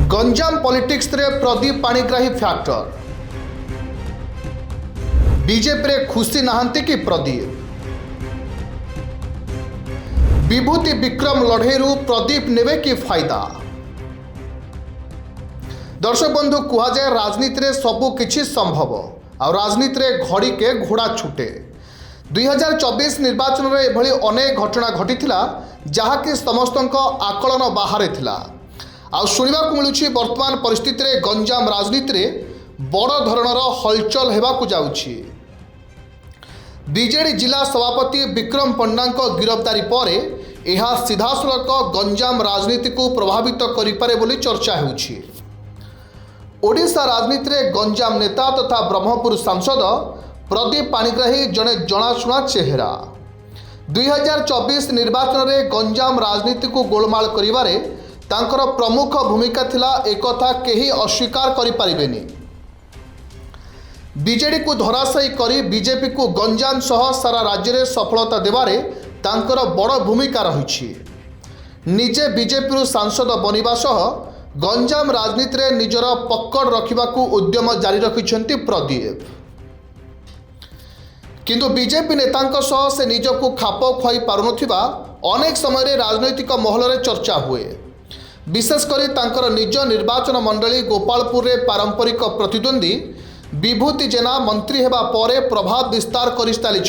Ganjam politics रे Pradeep Panigrahi factor BJP रे खुशी नहांती कि प्रदीप विभूति विक्रम लड़ेरू प्रदीप नेबे कि फायदा। दर्शक बंधु कह जाए राजनीति रे सबु किछि संभव आ राजनीति रे घड़ी के घोड़ा छुटे। 2024 निर्वाचन रे एभली अनेक घटना घटिथिला जहाँकि समस्तक आकलन बाहर थिला। आउ शुणवाक मिलूछि वर्तमान परिस्थिति रे गंजाम राजनीति रे बड़ धरणर हलचल हेबाकु जाउछि। बीजेडी जिला सभापति विक्रम पंडा गिरफ्तारी पर यह सीधासलख गंजाम राजनीति को प्रभावित करिपारे बोली चर्चा होउछि। ओडिशा राजनीति रे गंजाम नेता तथा ब्रह्मपुर सांसद प्रदीप पाणिग्राही जड़े जनाशुना चेहरा। 2024 निर्वाचन रे गंजाम राजनीति को गोलमाल करिबारे तांकर प्रमुख भूमिका थिला एकथा केही अस्वीकार करि परिबेनी। बीजेडी को धराशायी करी बीजेपी को गंजाम सह सारा राज्य में सफलता देवारे तांकर बड़ भूमिका रही। निजे बीजेपी सांसद बनवा सह गंजाम राजनीति में निजर पकड़ रखा उद्यम जारी रखिछंती प्रदीप। किंतु बीजेपी नेतांक सह से निजको खाप खुआई पारुनथिबा अनेक समय राजनैतिक महल में चर्चा हुए। विशेषकर तांकर निज निर्वाचन मंडली गोपालपुर रे पारंपरिक प्रतिद्वंदी विभूति जेना मंत्री हेबा परे प्रभाव विस्तार कर सारी।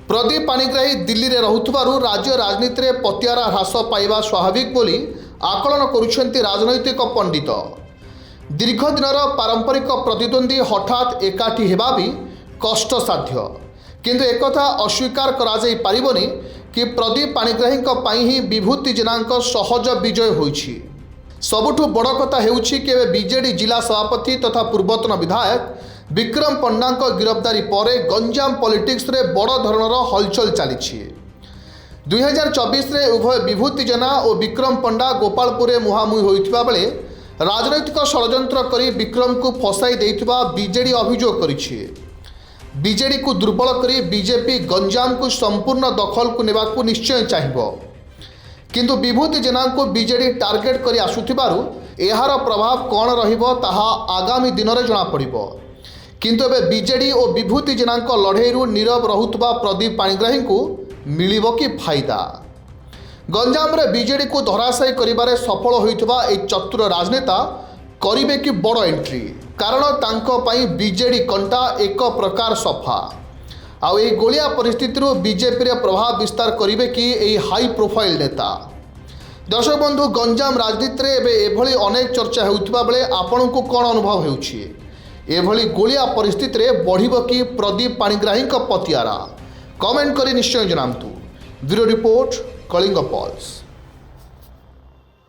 प्रदीप पाणिग्राही दिल्ली रे रहुथबारु राज्य राजनीति रे पतियारा ह्रास पाइबा स्वाभाविक बोली आकलन करुछंती राजनैतिक पंडित। दीर्घ दिनर पारंपरिक प्रतिद्वंदी हठात एकाठी हेबा भी कष्टसाध्य। किंतु एकथा अस्वीकार करा जाई पारिबनी कि प्रदीप पाणिग्राही पई ही विभूति जेनांक सहज विजय होइछि। सबुठु बड़ कथा हेउछि कि बीजेडी जिला सभापति तथा पूर्वतन विधायक विक्रम पंडा गिरफ्तारी पर गंजाम पॉलिटिक्स रे बड़ धरणर हलचल चली। 2024 रे उभय विभूति जेना और विक्रम पंडा गोपालपुर में मुहांमुही होइथिबा बेले राजनैतिक षड्यंत्र करी विक्रम को फसाई देइथिबा बीजेडी अभियोग करिछि। बीजेडी को दुर्बल करी बीजेपी गंजाम को संपूर्ण दखल को नेबाकू निश्चय चाहिए। किंतु विभूति जेना को बीजेडी टार्गेट करी आसुथिबारु एहार प्रभाव कौन रहिबो ताहा आगामी दिन में जना पड़िबो। किंतु एबे बीजेडी और विभूति जेना लड़ेरू नीरव रहुतबा प्रदीप पाणिग्राही को मिलिबो कि फायदा। गंजाम रे बीजेडी को धराशायी करिबारे सफल होइतबा ए चतुर राजनेता करिबे कि बड़ एंट्री। कारण तांको पई बीजेडी कंटा एक प्रकार सफा। आउ ये गोलिया परिस्थिति बीजेपी रे प्रभाव विस्तार करिबे कि एई हाई प्रोफाइल नेता। दर्शक बंधु गंजाम राजनीति रे एबे एभली अनेक चर्चा हेउथिबा बेले आपनकु कोन अनुभव हेउछि? एभली गोलिया परिस्थिति रे बढ़िबो कि प्रदीप पाणिग्राही पतियारा? कमेंट करी निश्चय जनांतु। Bureau report Kalinga pulse.